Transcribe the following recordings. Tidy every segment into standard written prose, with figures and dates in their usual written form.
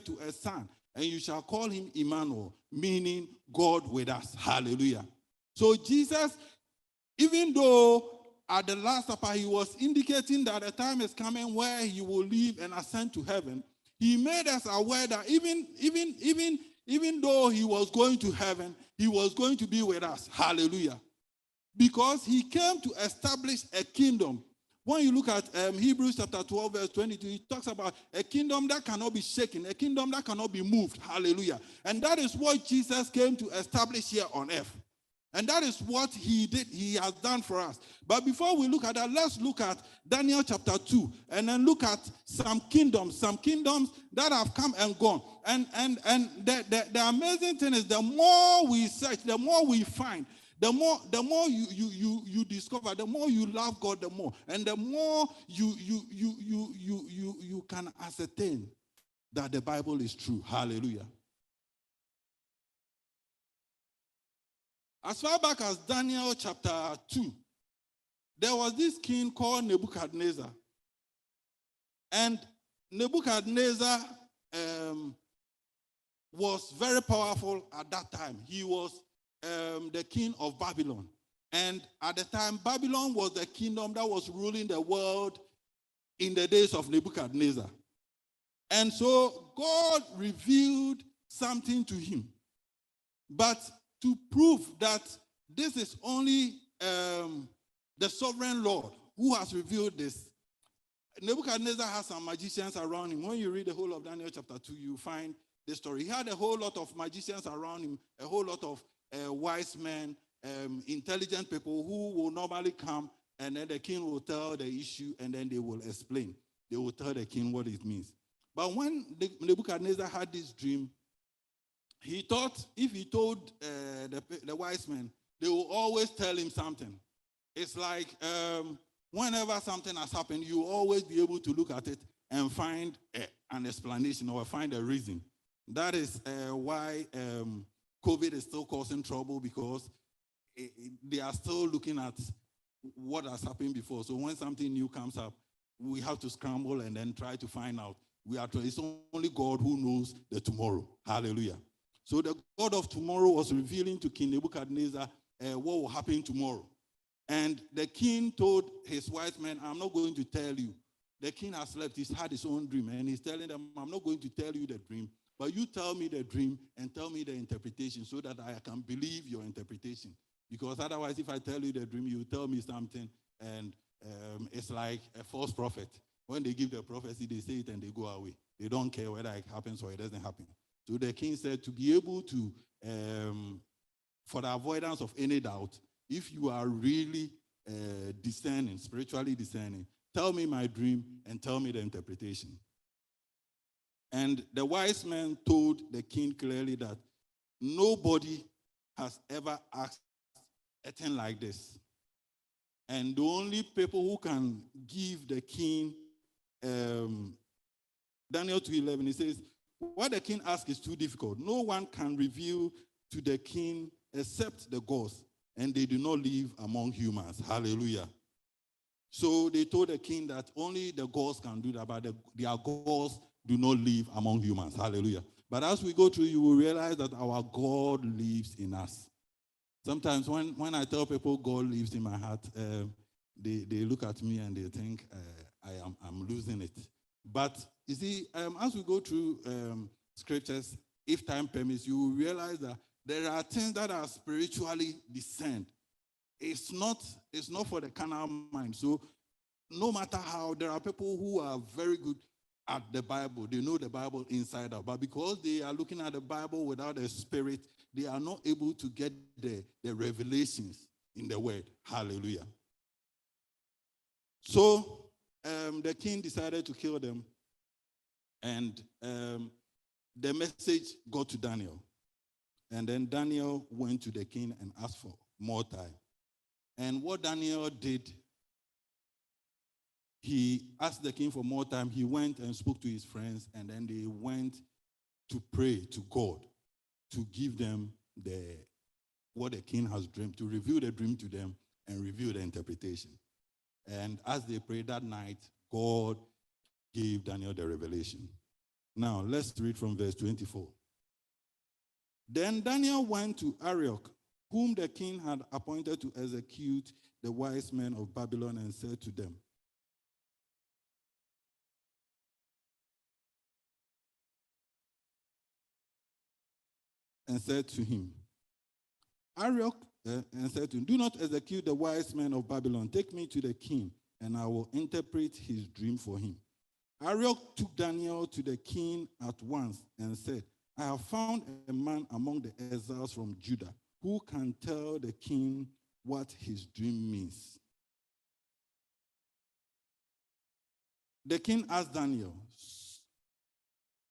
to a son, and you shall call him Emmanuel, meaning God with us. Hallelujah. So Jesus, even though at the Last Supper he was indicating that a time is coming where he will leave and ascend to heaven, he made us aware that even though he was going to heaven, he was going to be with us. Hallelujah. Because he came to establish a kingdom. When you look at Hebrews chapter 12, verse 22, he talks about a kingdom that cannot be shaken, a kingdom that cannot be moved. Hallelujah. And that is what Jesus came to establish here on earth. And that is what he did, he has done for us. But before we look at that, let's look at Daniel chapter 2, and then look at some kingdoms that have come and gone. And the amazing thing is, the more we search, the more we find, the more you discover, the more you love God, the more, and the more you can ascertain that the Bible is true. Hallelujah. As far back as Daniel chapter 2, there was this king called Nebuchadnezzar. And Nebuchadnezzar was very powerful at that time. He was the king of Babylon. And at the time, Babylon was the kingdom that was ruling the world in the days of Nebuchadnezzar. And so God revealed something to him. But to prove that this is only the sovereign Lord who has revealed this, Nebuchadnezzar has some magicians around him. When you read the whole of Daniel chapter 2, you find the story. He had a whole lot of magicians around him, a whole lot of wise men, intelligent people who will normally come, and then the king will tell the issue, and then they will explain. They will tell the king what it means. But when Nebuchadnezzar had this dream, he thought if he told the wise men, they will always tell him something. It's like whenever something has happened, you will always be able to look at it and find an explanation or find a reason. That is why COVID is still causing trouble, because they are still looking at what has happened before. So when something new comes up, we have to scramble and then try to find out. It's only God who knows the tomorrow. Hallelujah. So the God of tomorrow was revealing to King Nebuchadnezzar what will happen tomorrow. And the king told his wise men, I'm not going to tell you. The king has slept, he's had his own dream, and he's telling them, I'm not going to tell you the dream, but you tell me the dream and tell me the interpretation so that I can believe your interpretation. Because otherwise, if I tell you the dream, you tell me something, and it's like a false prophet. When they give the prophecy, they say it and they go away. They don't care whether it happens or it doesn't happen. So the king said, to be able to, for the avoidance of any doubt, if you are really discerning, spiritually discerning, tell me my dream and tell me the interpretation. And the wise man told the king clearly that nobody has ever asked a thing like this. And the only people who can give the king, Daniel 2:11, he says, what the king asks is too difficult. No one can reveal to the king except the gods, and they do not live among humans. Hallelujah. So they told the king that only the gods can do that, but their gods do not live among humans. Hallelujah. But as we go through, you will realize that our God lives in us. Sometimes when I tell people God lives in my heart, they look at me and they think I'm losing it. But you see, as we go through scriptures, if time permits, you will realize that there are things that are spiritually discerned. It's not for the carnal mind. So no matter how, there are people who are very good at the Bible. They know the Bible inside out. But because they are looking at the Bible without the Spirit, they are not able to get the revelations in the Word. Hallelujah. So the king decided to kill them. And the message got to Daniel. And then Daniel went to the king and asked for more time. And what Daniel did, he asked the king for more time. He went and spoke to his friends, and then they went to pray to God to give them what the king has dreamed, to reveal the dream to them and reveal the interpretation. And as they prayed that night, God gave Daniel the revelation. Now, let's read from verse 24. Then Daniel went to Arioch, whom the king had appointed to execute the wise men of Babylon, and said to them, and said to him, Arioch, and said to him, do not execute the wise men of Babylon. Take me to the king, and I will interpret his dream for him. Arioch took Daniel to the king at once and said, I have found a man among the exiles from Judah who can tell the king what his dream means. The king asked Daniel,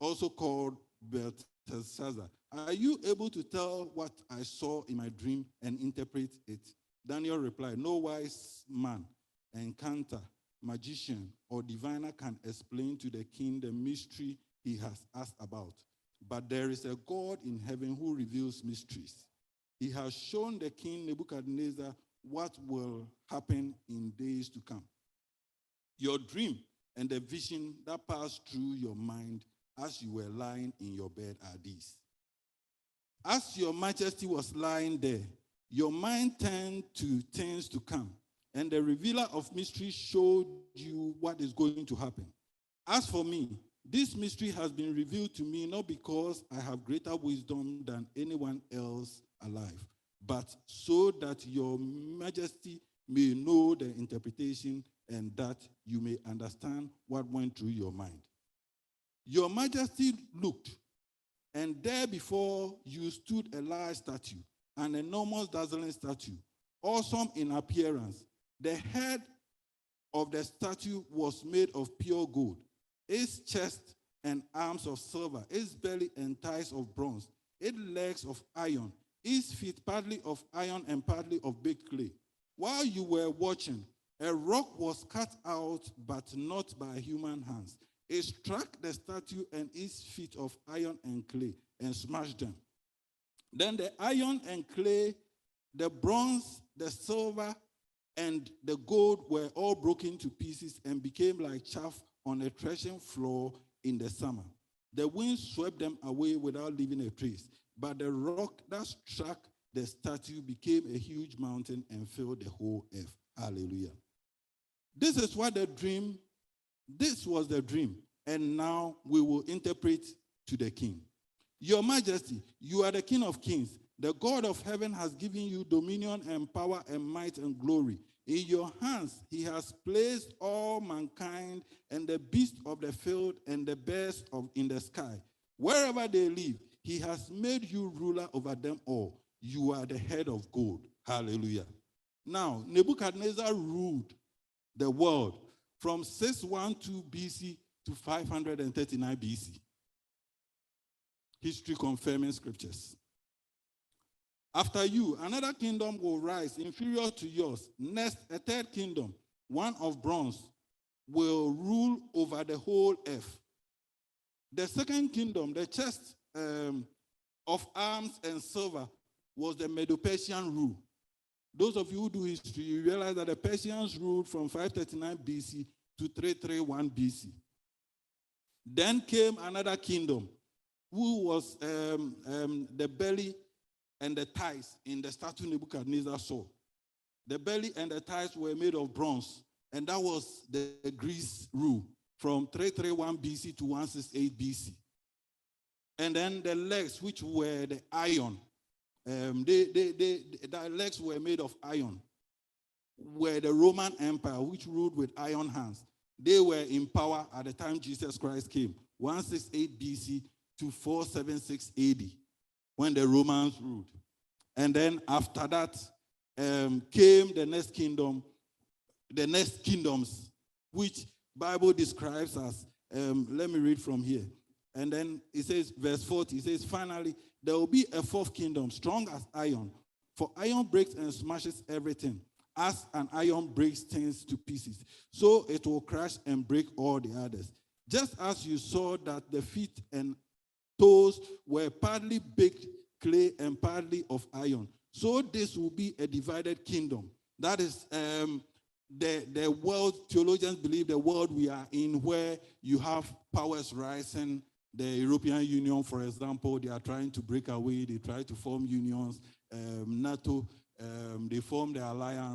also called Belteshazzar, are you able to tell what I saw in my dream and interpret it? Daniel replied, no wise man, enchanter, magician, or diviner can explain to the king the mystery he has asked about. But there is a God in heaven who reveals mysteries. He has shown the king Nebuchadnezzar what will happen in days to come. Your dream and the vision that passed through your mind as you were lying in your bed are these. As your majesty was lying there, your mind turned to things to come, and the revealer of mysteries showed you what is going to happen. As for me, this mystery has been revealed to me not because I have greater wisdom than anyone else alive, but so that your majesty may know the interpretation and that you may understand what went through your mind. Your majesty looked, and there before you stood a large statue, an enormous dazzling statue, awesome in appearance. The head of the statue was made of pure gold, its chest and arms of silver, its belly and thighs of bronze, its legs of iron, its feet partly of iron and partly of baked clay. While you were watching, a rock was cut out, but not by human hands. It struck the statue and its feet of iron and clay and smashed them. Then the iron and clay, the bronze, the silver, and the gold were all broken to pieces and became like chaff on a threshing floor in the summer. The wind swept them away without leaving a trace. But the rock that struck the statue became a huge mountain and filled the whole earth. Hallelujah. This was the dream. And now we will interpret to the king. Your majesty, you are the king of kings. The God of heaven has given you dominion and power and might and glory. In your hands he has placed all mankind and the beasts of the field and the birds in the sky. Wherever they live, he has made you ruler over them all. You are the head of gold. Hallelujah. Now, Nebuchadnezzar ruled the world from 612 BC to 539 BC. History confirming scriptures. After you, another kingdom will rise inferior to yours. Next, a third kingdom, one of bronze, will rule over the whole earth. The second kingdom, the chest of arms and silver, was the Medo-Persian rule. Those of you who do history, you realize that the Persians ruled from 539 BC to 331 BC. Then came another kingdom, who was the belly and the thighs in the statue Nebuchadnezzar saw. The belly and the thighs were made of bronze, and that was the Greece rule from 331 BC to 168 BC. And then the legs, which were the iron, the legs were made of iron, were the Roman Empire, which ruled with iron hands. They were in power at the time Jesus Christ came, 168 BC to 476 AD, when the Romans ruled. And then after that came the next kingdom, the next kingdoms, which Bible describes as, let me read from here. And then it says, verse 40, it says, finally, there will be a fourth kingdom, strong as iron. For iron breaks and smashes everything. As an iron breaks things to pieces, so it will crash and break all the others. Just as you saw that the feet and toes were partly baked clay and partly of iron, so this will be a divided kingdom. That is the world, theologians believe the world we are in, where you have powers rising The European Union, for example, they are trying to break away. They try to form unions. NATO, they form the alliance.